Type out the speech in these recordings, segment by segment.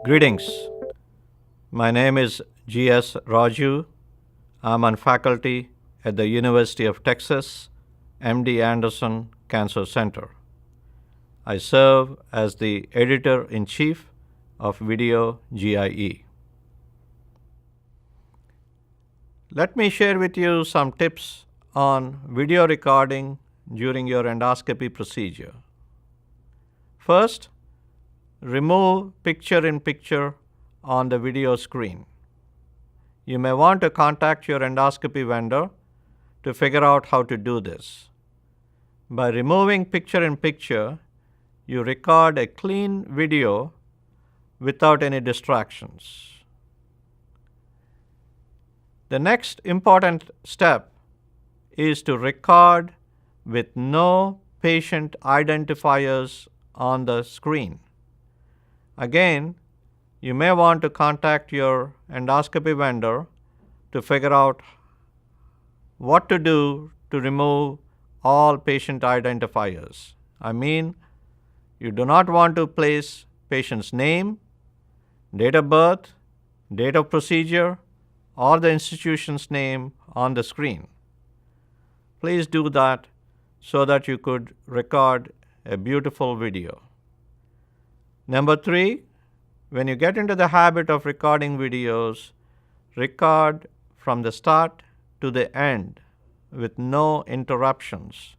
Greetings. My name is G.S. Raju. I'm on faculty at the University of Texas, MD Anderson Cancer Center. I serve as the editor-in-chief of Video GIE. Let me share with you some tips on video recording during your endoscopy procedure. First, remove picture-in-picture on the video screen. You may want to contact your endoscopy vendor to figure out how to do this. By removing picture-in-picture, you record a clean video without any distractions. The next important step is to record with no patient identifiers on the screen. Again, you may want to contact your endoscopy vendor to figure out what to do to remove all patient identifiers. I mean, you do not want to place patient's name, date of birth, date of procedure, or the institution's name on the screen. Please do that so that you could record a beautiful video. Number 3, when you get into the habit of recording videos, record from the start to the end with no interruptions.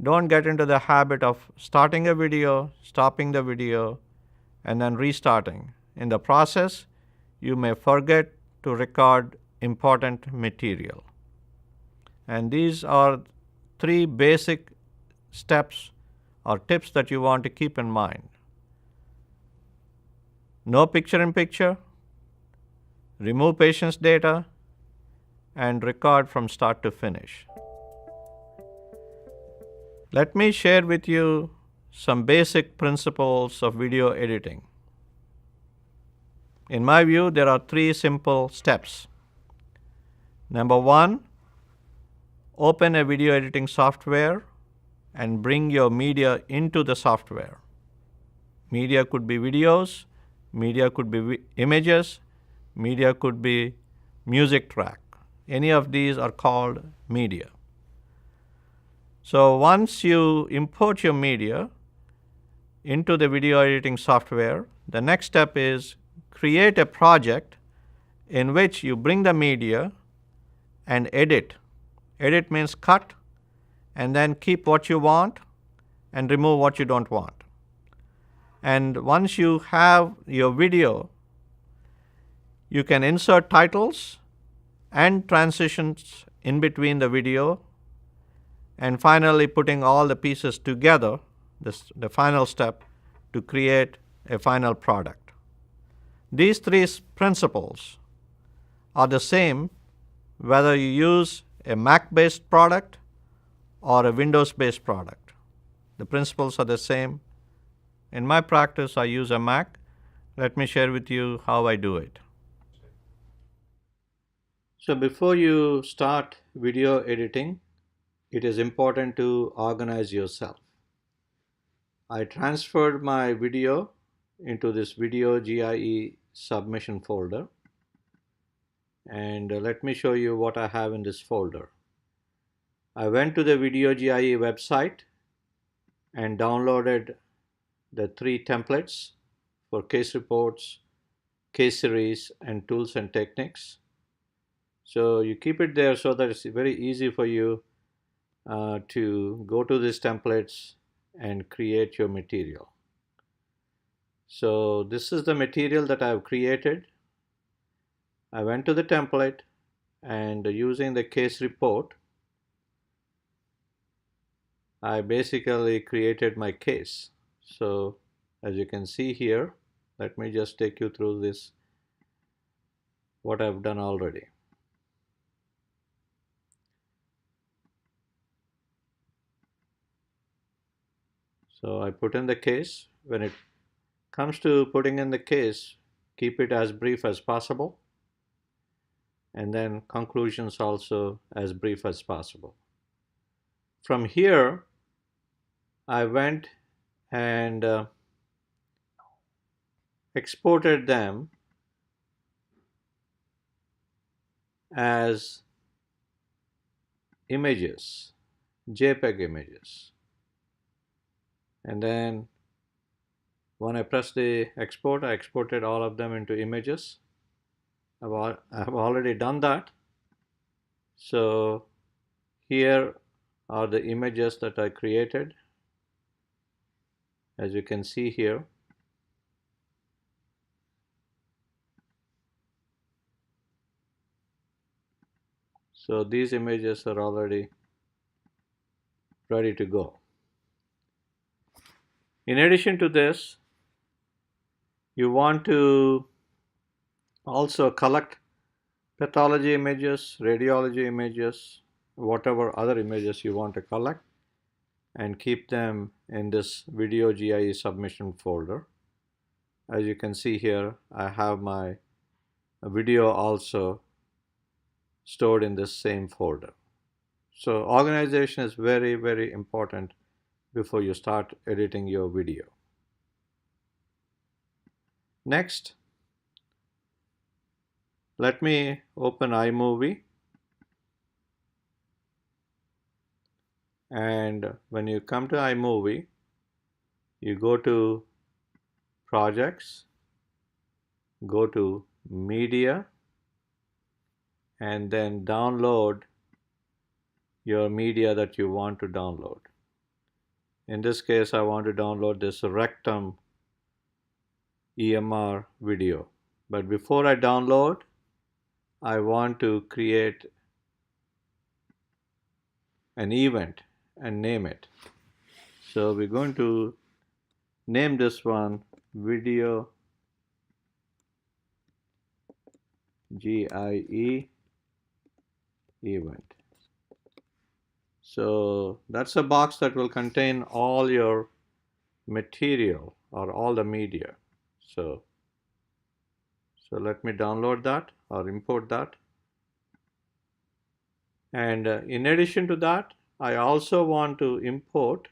Don't get into the habit of starting a video, stopping the video, and then restarting. In the process, you may forget to record important material. And these are 3 basic steps or tips that you want to keep in mind. No picture-in-picture, remove patient's data, and record from start to finish. Let me share with you some basic principles of video editing. In my view, there are 3 simple steps. Number 1, open a video editing software and bring your media into the software. Media could be videos, media could be images, media could be music track. Any of these are called media. So once you import your media into the video editing software, the next step is create a project in which you bring the media and edit. Edit means cut and then keep what you want and remove what you don't want. And once you have your video, you can insert titles and transitions in between the video, and finally putting all the pieces together, the final step, to create a final product. These 3 principles are the same whether you use a Mac-based product or a Windows-based product. The principles are the same. In my practice, I use a Mac. Let me share with you how I do it. So before you start video editing, it is important to organize yourself. I transferred my video into this Video GIE submission folder. And let me show you what I have in this folder. I went to the Video GIE website and downloaded the 3 templates for case reports, case series, and tools and techniques. So you keep it there so that it's very easy for you to go to these templates and create your material. So this is the material that I have created. I went to the template and using the case report, I basically created my case. So as you can see here, let me just take you through this, what I've done already. So I put in the case. When it comes to putting in the case, keep it as brief as possible, and then conclusions also as brief as possible. From here, I went and exported them as images, JPEG images. And then when I press the export, I exported all of them into images. I have already done that. So here are the images that I created, as you can see here. So these images are already ready to go. In addition to this, you want to also collect pathology images, radiology images, whatever other images you want to collect, and keep them in this video GIE submission folder. As you can see here, I have my video also stored in this same folder. So organization is very, very important before you start editing your video. Next, let me open iMovie. And when you come to iMovie, you go to Projects, go to Media, and then download your media that you want to download. In this case, I want to download this rectum EMR video. But before I download, I want to create an event and name it. So we're going to name this one Video GIE event. So that's a box that will contain all your material or all the media. So let me download that or import that. And in addition to that, I also want to import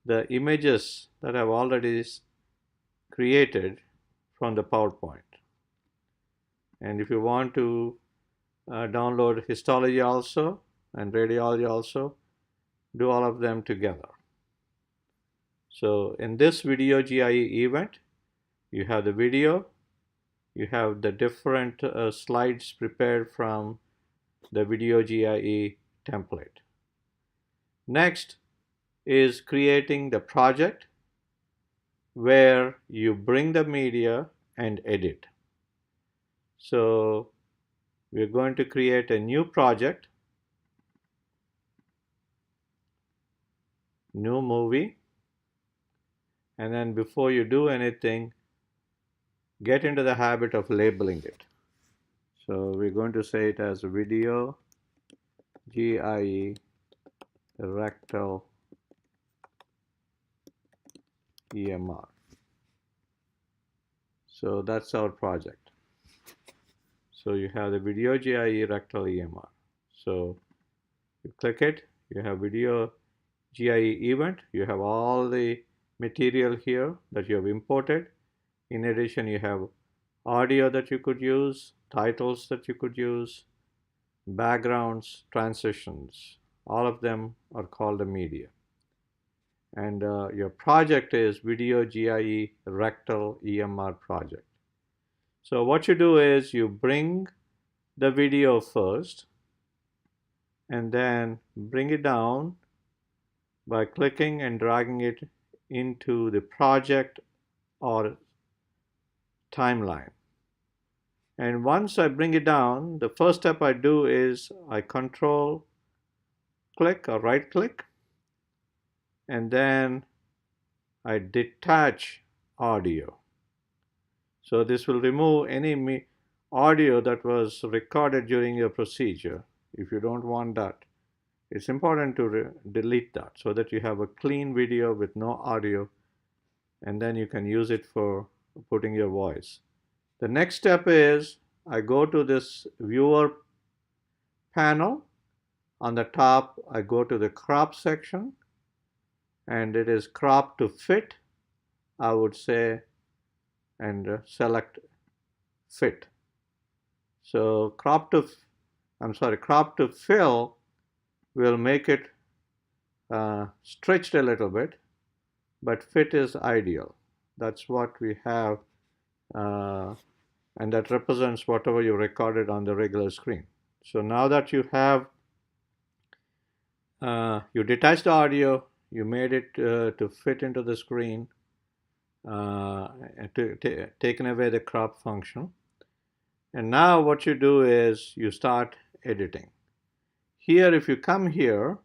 the images that I've already created from the PowerPoint. And if you want to download histology also and radiology also, do all of them together. So in this video GIE event, you have the video, you have the different slides prepared from the video GIE template. Next is creating the project where you bring the media and edit. So we're going to create a new project, new movie, and then before you do anything, get into the habit of labeling it. So we're going to say it as video GIE rectal EMR. So that's our project. So you have the video GIE rectal EMR. So you click it, you have video GIE event, you have all the material here that you have imported. In addition, you have audio that you could use, titles that you could use, backgrounds, transitions. All of them are called the media. And your project is video GIE rectal EMR project. So what you do is you bring the video first and then bring it down by clicking and dragging it into the project or timeline. And once I bring it down, the first step I do is I control click or right click, and then I detach audio. So this will remove any audio that was recorded during your procedure. If you don't want that, it's important to delete that so that you have a clean video with no audio, and then you can use it for putting your voice. The next step is I go to this viewer panel. On the top, I go to the crop section, and it is crop to fit. I would say and select fit. So crop to fill will make it stretched a little bit, but fit is ideal. That's what we have, and that represents whatever you recorded on the regular screen. So now that you have, you detached the audio, you made it to fit into the screen, taken away the crop function. And now what you do is you start editing. Here, if you come here,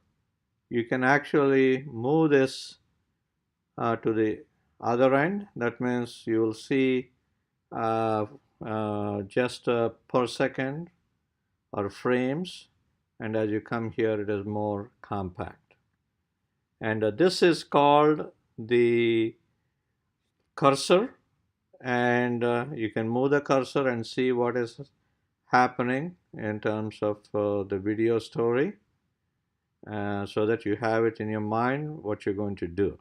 you can actually move this to the other end. That means you will see just per second or frames, and as you come here it is more compact. And this is called the cursor, and you can move the cursor and see what is happening in terms of the video story, so that you have it in your mind what you're going to do.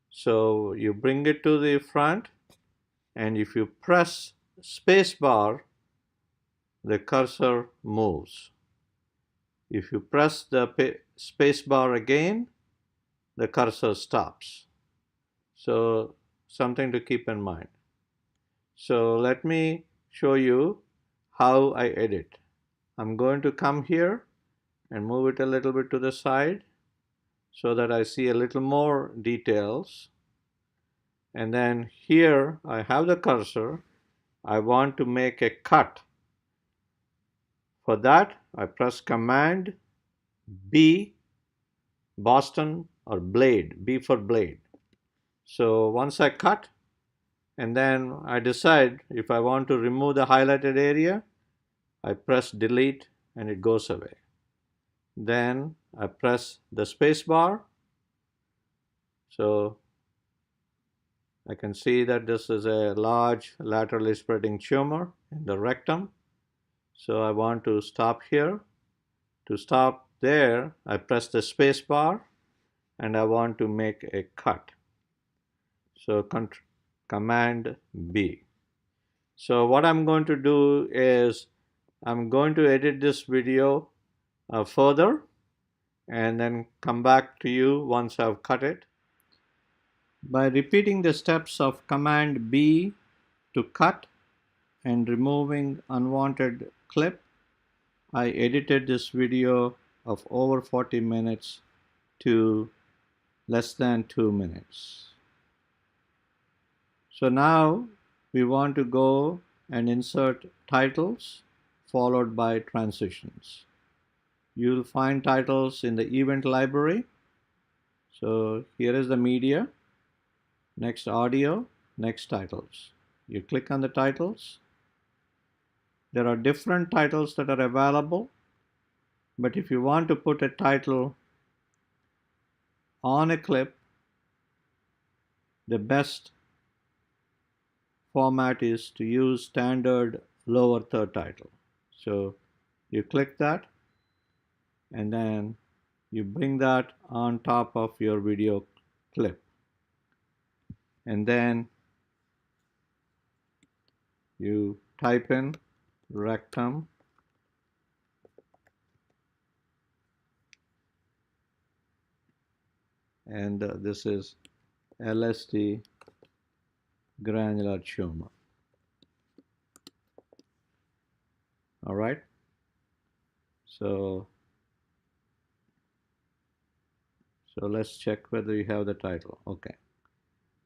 So you bring it to the front, and if you press spacebar, the cursor moves. If you press the spacebar again, the cursor stops. So something to keep in mind. So let me show you how I edit. I'm going to come here and move it a little bit to the side so that I see a little more details. And then here I have the cursor. I want to make a cut. For that, I press Command B, Boston, or blade, B for blade. So once I cut, and then I decide if I want to remove the highlighted area, I press delete and it goes away. Then I press the space bar. So I can see that this is a large laterally spreading tumor in the rectum. So I want to stop here. To stop there, I press the space bar and I want to make a cut. So Command B. So what I'm going to do is I'm going to edit this video further and then come back to you once I've cut it. By repeating the steps of Command B to cut and removing unwanted clip, I edited this video of over 40 minutes to less than 2 minutes. So now we want to go and insert titles followed by transitions. You'll find titles in the event library. So here is the media, next audio, next titles. You click on the titles. There are different titles that are available, but if you want to put a title on a clip, the best format is to use standard lower third title. So you click that and then you bring that on top of your video clip, and then you type in rectum and this is LSD granular tumor. All right, so let's check whether you have the title. Okay,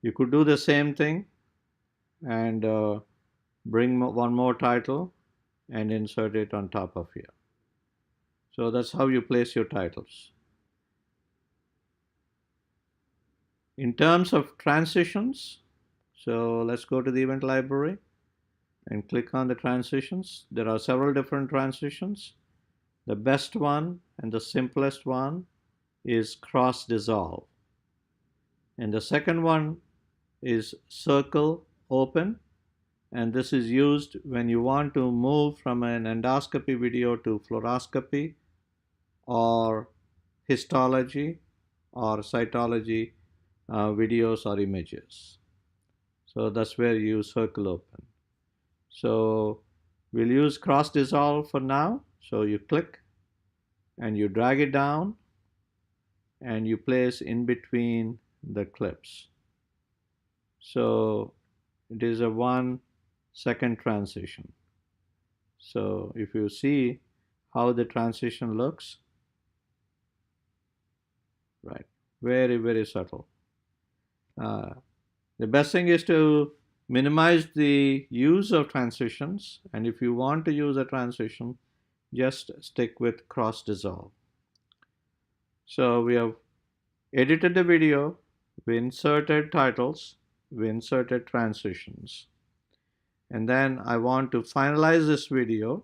you could do the same thing and bring one more title and insert it on top of here. So that's how you place your titles. In terms of transitions, so let's go to the event library and click on the transitions. There are several different transitions. The best one and the simplest one is cross dissolve. And the second one is circle open. And this is used when you want to move from an endoscopy video to fluoroscopy or histology or cytology videos or images. So that's where you circle open. So we'll use cross dissolve for now. So you click and you drag it down and you place in between the clips. So it is a 1 second transition. So if you see how the transition looks, right, very, very subtle. The best thing is to minimize the use of transitions, and if you want to use a transition, just stick with cross dissolve. So we have edited the video, we inserted titles, we inserted transitions, and then I want to finalize this video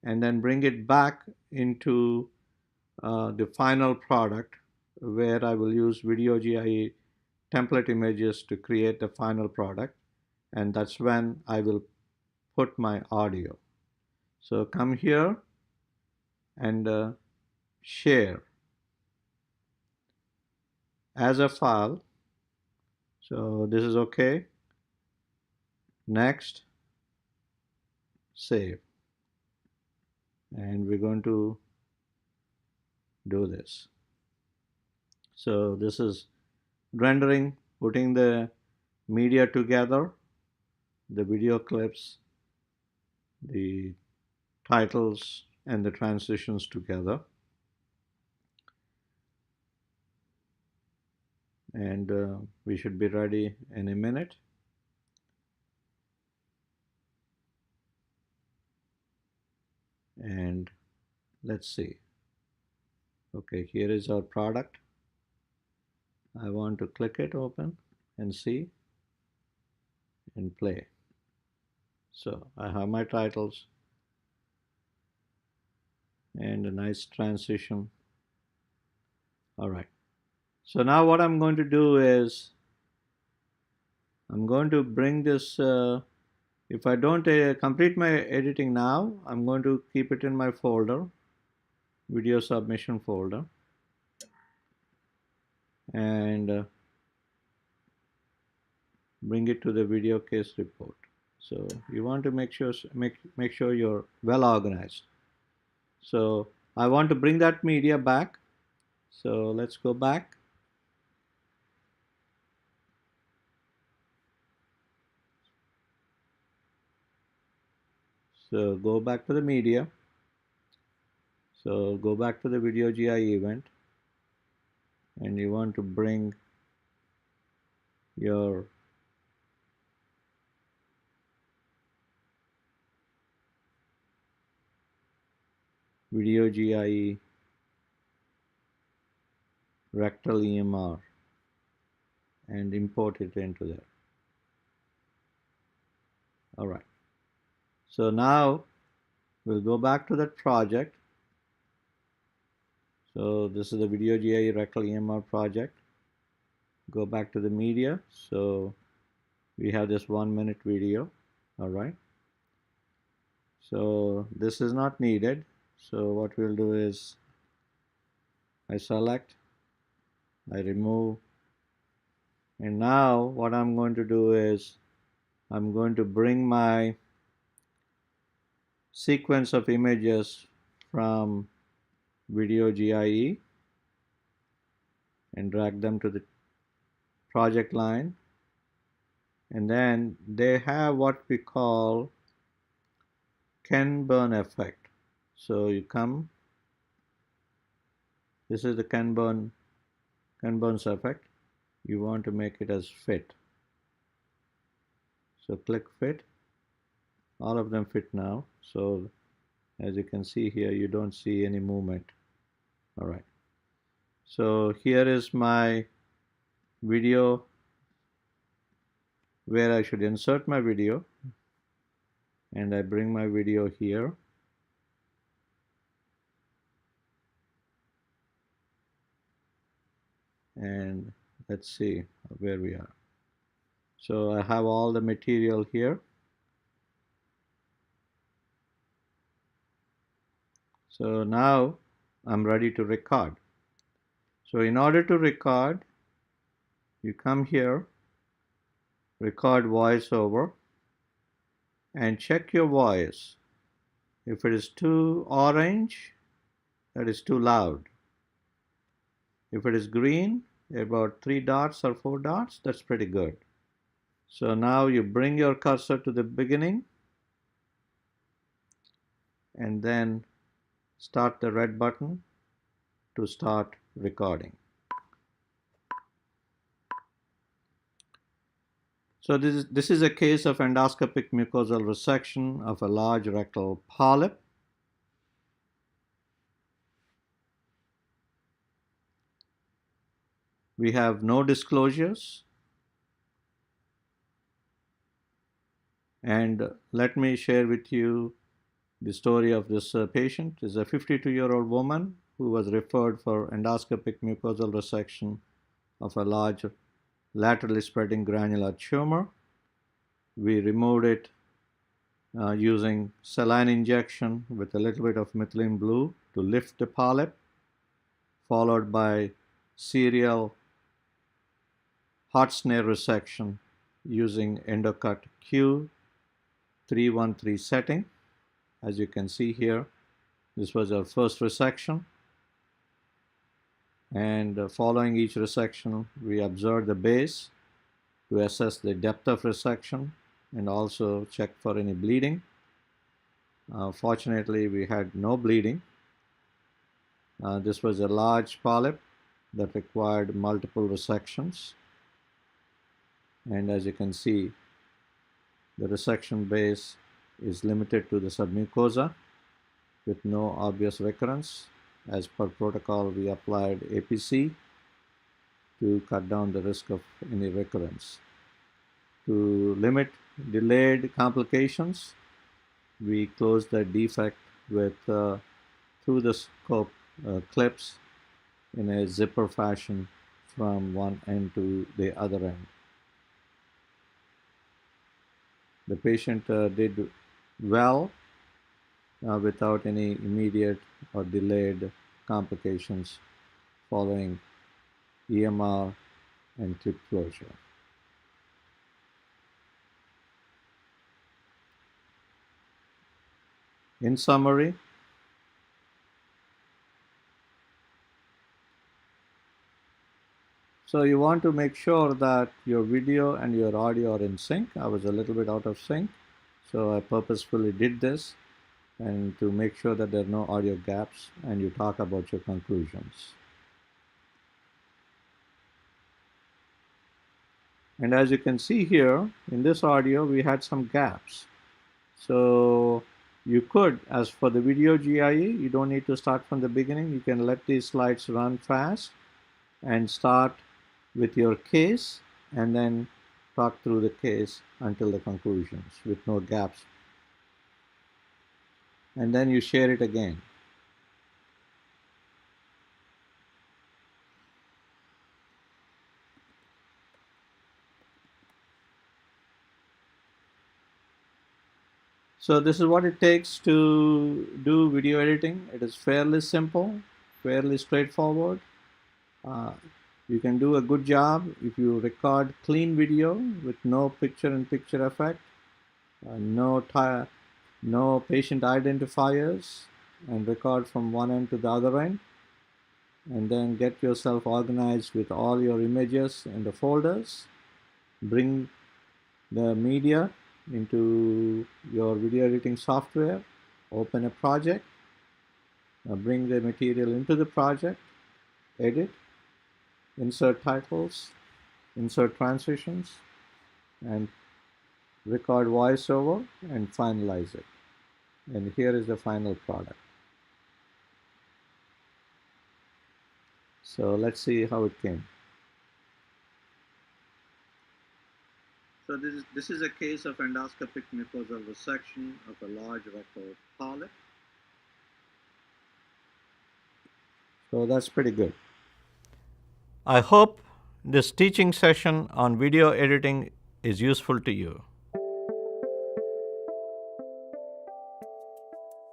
and then bring it back into the final product where I will use Video GIE template images to create the final product, and that's when I will put my audio. So come here and share as a file. So this is okay. Next, save. And we're going to do this. So this is rendering, putting the media together, the video clips, the titles, and the transitions together. And we should be ready in a minute. And let's see. Okay, here is our product. I want to click it open and see and play. So I have my titles and a nice transition. All right. So now what I'm going to do is I'm going to bring this, if I don't complete my editing now, I'm going to keep it in my folder, video submission folder, and bring it to the video case report. So you want to make sure you're well organized. So I want to bring that media back. So let's go back. So go back to the media. So go back to the Video GI event, and you want to bring your Video GIE rectal EMR and import it into there. All right. So now we'll go back to that project. So this is the Video GIE rectal EMR project. Go back to the media. So we have this 1-minute video. All right. So this is not needed. So what we'll do is I select, I remove, and now what I'm going to do is I'm going to bring my sequence of images from Video GIE and drag them to the project line, and then they have what we call Ken Burn effect. So you come, this is the Ken Burns effect. You want to make it as fit. So click fit. All of them fit now. So as you can see here, you don't see any movement. All right. So here is my video where I should insert my video, and I bring my video here. And let's see where we are. So I have all the material here. So now I'm ready to record. So in order to record, you come here record voiceover, and check your voice. If it is too orange, that is too loud. If it is green, about 3 dots or 4 dots, that's pretty good. So now you bring your cursor to the beginning and then start the red button to start recording. So this is a case of endoscopic mucosal resection of a large rectal polyp. We have no disclosures. And let me share with you the story of this patient. Is a 52-year-old woman who was referred for endoscopic mucosal resection of a large laterally spreading granular tumor. We removed it using saline injection with a little bit of methylene blue to lift the polyp, followed by serial hot snare resection using Endocut Q313 setting. As you can see here, this was our first resection. And following each resection, we observed the base to assess the depth of resection and also check for any bleeding. Fortunately, we had no bleeding. This was a large polyp that required multiple resections. And as you can see, the resection base is limited to the submucosa with no obvious recurrence. As per protocol, we applied APC to cut down the risk of any recurrence. To limit delayed complications, we closed the defect with through the scope clips in a zipper fashion from one end to the other end. The patient did well without any immediate or delayed complications following EMR and clip closure. In summary, so you want to make sure that your video and your audio are in sync. I was a little bit out of sync, so I purposefully did this, and to make sure that there are no audio gaps and you talk about your conclusions. And as you can see here, in this audio, we had some gaps. So you could, as for the video GIE, you don't need to start from the beginning. You can let these slides run fast and start with your case and then talk through the case until the conclusions with no gaps. And then you share it again. So this is what it takes to do video editing. It is fairly simple, fairly straightforward. You can do a good job if you record clean video with no picture-in-picture effect, no patient identifiers, and record from one end to the other end, and then get yourself organized with all your images in the folders. Bring the media into your video editing software, open a project, bring the material into the project, edit, insert titles, insert transitions, and record voiceover and finalize it. And here is the final product. So let's see how it came. So this is a case of endoscopic mucosal resection of a large rectal polyp. So that's pretty good. I hope this teaching session on video editing is useful to you.